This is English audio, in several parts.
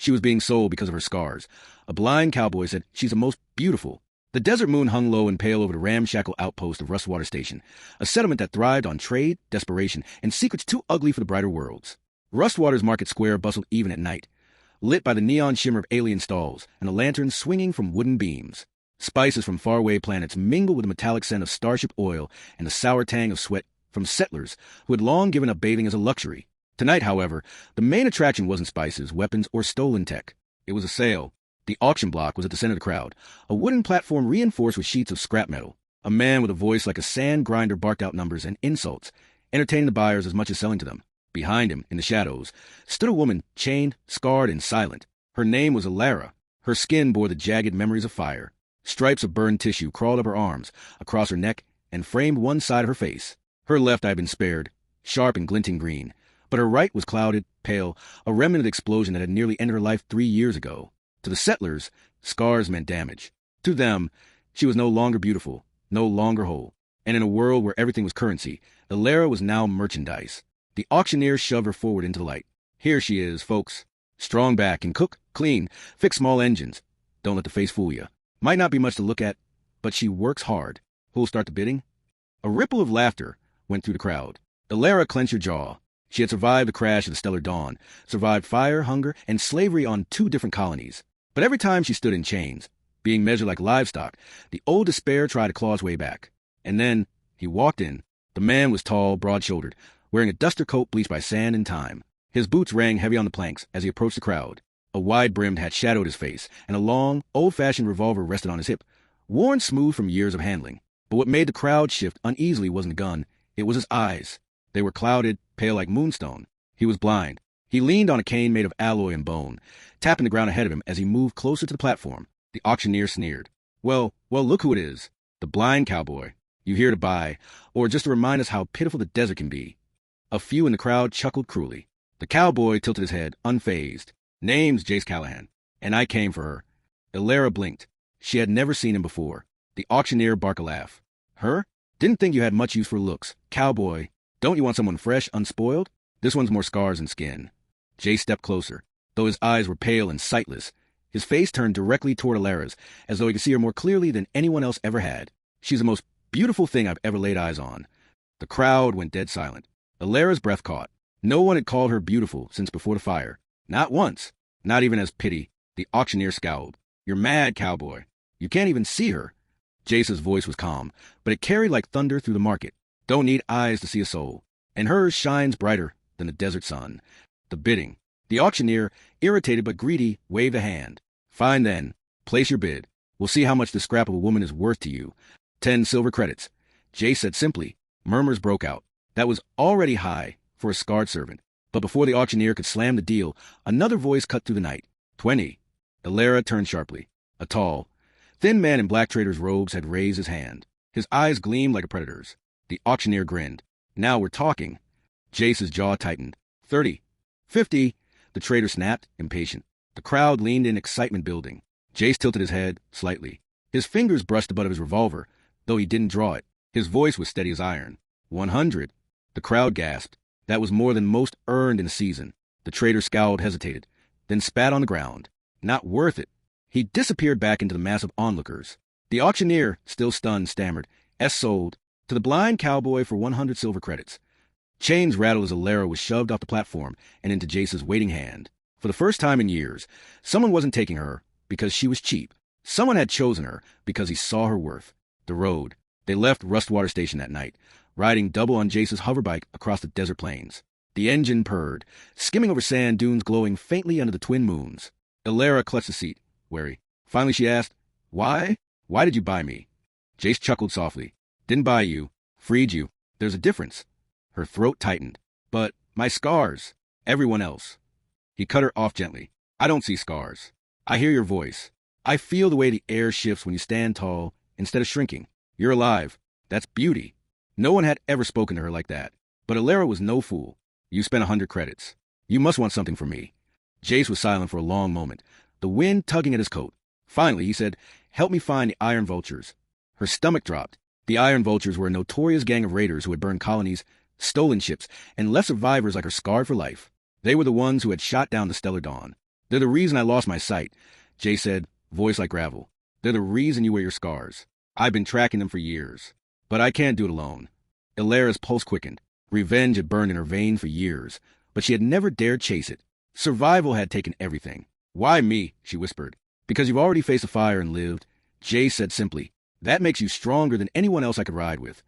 She was being sold because of her scars. A blind cowboy said she's the most beautiful. The desert moon hung low and pale over the ramshackle outpost of Rustwater Station, a settlement that thrived on trade, desperation, and secrets too ugly for the brighter worlds. Rustwater's market square bustled even at night, lit by the neon shimmer of alien stalls and the lanterns swinging from wooden beams. Spices from faraway planets mingled with the metallic scent of starship oil and the sour tang of sweat from settlers who had long given up bathing as a luxury. Tonight, however, the main attraction wasn't spices, weapons, or stolen tech. It was a sale. The auction block was at the center of the crowd, a wooden platform reinforced with sheets of scrap metal. A man with a voice like a sand grinder barked out numbers and insults, entertaining the buyers as much as selling to them. Behind him, in the shadows, stood a woman, chained, scarred, and silent. Her name was Alara. Her skin bore the jagged memories of fire. Stripes of burned tissue crawled up her arms, across her neck, and framed one side of her face. Her left eye had been spared, sharp and glinting green, but her right was clouded, pale, a remnant of the explosion that had nearly ended her life 3 years ago. To the settlers, scars meant damage. To them, she was no longer beautiful, no longer whole. And in a world where everything was currency, Alara was now merchandise. The auctioneer shoved her forward into the light. Here she is, folks. Strong back, can cook, clean, fix small engines. Don't let the face fool you. Might not be much to look at, but she works hard. Who'll start the bidding? A ripple of laughter went through the crowd. Alara clenched her jaw. She had survived the crash of the Stellar Dawn, survived fire, hunger, and slavery on 2 different colonies. But every time she stood in chains, being measured like livestock, the old despair tried to claw his way back. And then he walked in. The man was tall, broad-shouldered, wearing a duster coat bleached by sand and time. His boots rang heavy on the planks as he approached the crowd. A wide-brimmed hat shadowed his face, and a long, old-fashioned revolver rested on his hip, worn smooth from years of handling. But what made the crowd shift uneasily wasn't the gun. It was his eyes. They were clouded, pale like moonstone. He was blind. He leaned on a cane made of alloy and bone, tapping the ground ahead of him as he moved closer to the platform. The auctioneer sneered. Well, look who it is. The blind cowboy. You here to buy, or just to remind us how pitiful the desert can be. A few in the crowd chuckled cruelly. The cowboy tilted his head, unfazed. Name's Jace Callahan, and I came for her. Alara blinked. She had never seen him before. The auctioneer barked a laugh. Her? Didn't think you had much use for looks. Cowboy. Don't you want someone fresh, unspoiled? This one's more scars than skin. Jace stepped closer. Though his eyes were pale and sightless, his face turned directly toward Alara's, as though he could see her more clearly than anyone else ever had. She's the most beautiful thing I've ever laid eyes on. The crowd went dead silent. Alara's breath caught. No one had called her beautiful since before the fire. Not once. Not even as pity. The auctioneer scowled. You're mad, cowboy. You can't even see her. Jace's voice was calm, but it carried like thunder through the market. Don't need eyes to see a soul. And hers shines brighter than the desert sun. The bidding. The auctioneer, irritated but greedy, waved a hand. Fine then. Place your bid. We'll see how much the scrap of a woman is worth to you. 10 silver credits. Jace said simply. Murmurs broke out. That was already high for a scarred servant. But before the auctioneer could slam the deal, another voice cut through the night. 20. Alara turned sharply. A tall, thin man in black trader's robes had raised his hand. His eyes gleamed like a predator's. The auctioneer grinned. Now we're talking. Jace's jaw tightened. 30. 50. The trader snapped, impatient. The crowd leaned in, excitement building. Jace tilted his head slightly. His fingers brushed the butt of his revolver, though he didn't draw it. His voice was steady as iron. 100. The crowd gasped. That was more than most earned in a season. The trader scowled, hesitated, then spat on the ground. Not worth it. He disappeared back into the mass of onlookers. The auctioneer, still stunned, stammered, S sold to the blind cowboy for 100 silver credits. Chains rattled as Alara was shoved off the platform and into Jace's waiting hand. For the first time in years, someone wasn't taking her because she was cheap. Someone had chosen her because he saw her worth. The road. They left Rustwater Station that night, riding double on Jace's hoverbike across the desert plains. The engine purred, skimming over sand dunes glowing faintly under the twin moons. Alara clutched the seat, wary. Finally she asked, Why? Why did you buy me? Jace chuckled softly. Didn't buy you. Freed you. There's a difference. Her throat tightened. But my scars. Everyone else. He cut her off gently. I don't see scars. I hear your voice. I feel the way the air shifts when you stand tall instead of shrinking. You're alive. That's beauty. No one had ever spoken to her like that. But Alara was no fool. You spent 100 credits. You must want something from me. Jace was silent for a long moment, the wind tugging at his coat. Finally, he said, Help me find the Iron Vultures. Her stomach dropped. The Iron Vultures were a notorious gang of raiders who had burned colonies, stolen ships, and left survivors like her scarred for life. They were the ones who had shot down the Stellar Dawn. They're the reason I lost my sight, Jay said, voice like gravel. They're the reason you wear your scars. I've been tracking them for years. But I can't do it alone. Ilara's pulse quickened. Revenge had burned in her veins for years, but she had never dared chase it. Survival had taken everything. Why me? She whispered. Because you've already faced a fire and lived. Jay said simply, that makes you stronger than anyone else I could ride with.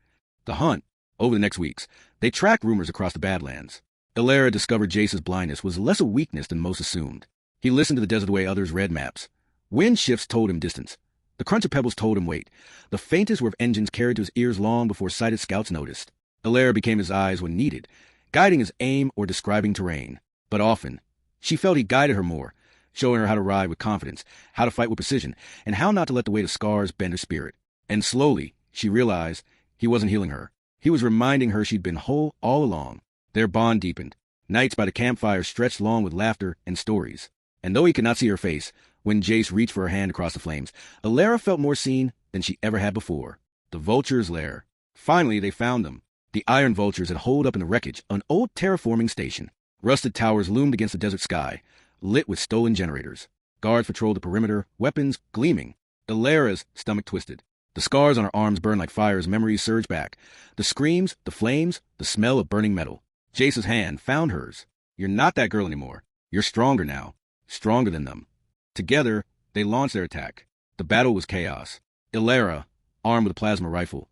The hunt, over the next weeks, they tracked rumors across the Badlands. Ilara discovered Jace's blindness was less a weakness than most assumed. He listened to the desert the way others read maps. Wind shifts told him distance. The crunch of pebbles told him weight. The faintest whir of engines carried to his ears long before sighted scouts noticed. Ilara became his eyes when needed, guiding his aim or describing terrain. But often, she felt he guided her more, showing her how to ride with confidence, how to fight with precision, and how not to let the weight of scars bend her spirit. And slowly, she realized he wasn't healing her. He was reminding her she'd been whole all along. Their bond deepened. Nights by the campfire stretched long with laughter and stories. And though he could not see her face, when Jace reached for her hand across the flames, Ilara felt more seen than she ever had before. The vultures' lair. Finally, they found them. The iron vultures had holed up in the wreckage of an old terraforming station. Rusted towers loomed against the desert sky, lit with stolen generators. Guards patrolled the perimeter, weapons gleaming. Ilara's stomach twisted. The scars on her arms burned like fire as memories surged back. The screams, the flames, the smell of burning metal. Jace's hand found hers. You're not that girl anymore. You're stronger now. Stronger than them. Together, they launched their attack. The battle was chaos. Ilara, armed with a plasma rifle,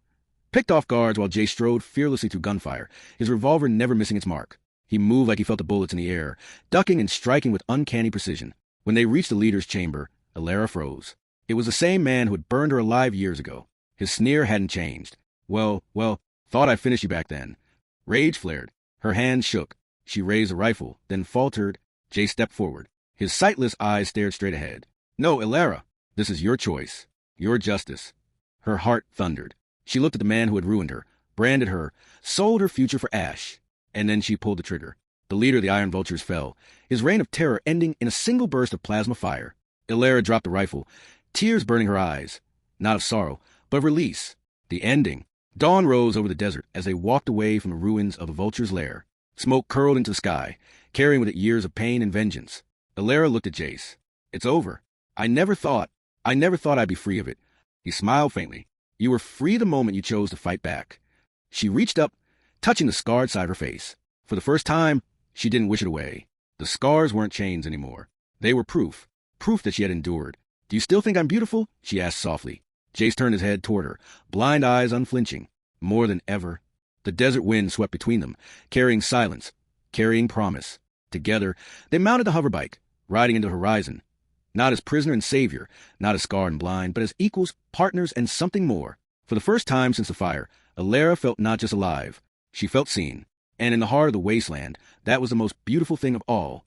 picked off guards while Jace strode fearlessly through gunfire, his revolver never missing its mark. He moved like he felt the bullets in the air, ducking and striking with uncanny precision. When they reached the leader's chamber, Ilara froze. It was the same man who had burned her alive years ago. His sneer hadn't changed. Well, thought I'd finish you back then. Rage flared. Her hands shook. She raised a rifle, then faltered. Jace stepped forward. His sightless eyes stared straight ahead. No, Ilara, this is your choice. Your justice. Her heart thundered. She looked at the man who had ruined her, branded her, sold her future for ash. And then she pulled the trigger. The leader of the Iron Vultures fell, his reign of terror ending in a single burst of plasma fire. Ilara dropped the rifle, tears burning her eyes. Not of sorrow, but of release. The ending. Dawn rose over the desert as they walked away from the ruins of the Vulture's lair. Smoke curled into the sky, carrying with it years of pain and vengeance. Ilara looked at Jace. It's over. I never thought I'd be free of it. He smiled faintly. You were free the moment you chose to fight back. She reached up, touching the scarred side of her face. For the first time, she didn't wish it away. The scars weren't chains anymore. They were proof that she had endured. Do you still think I'm beautiful? She asked softly. Jace turned his head toward her, blind eyes unflinching. More than ever. The desert wind swept between them, carrying silence, carrying promise. Together, they mounted the hoverbike, riding into the horizon. Not as prisoner and savior, not as scarred and blind, but as equals, partners, and something more. For the first time since the fire, Ilara felt not just alive. She felt seen. And in the heart of the wasteland, that was the most beautiful thing of all.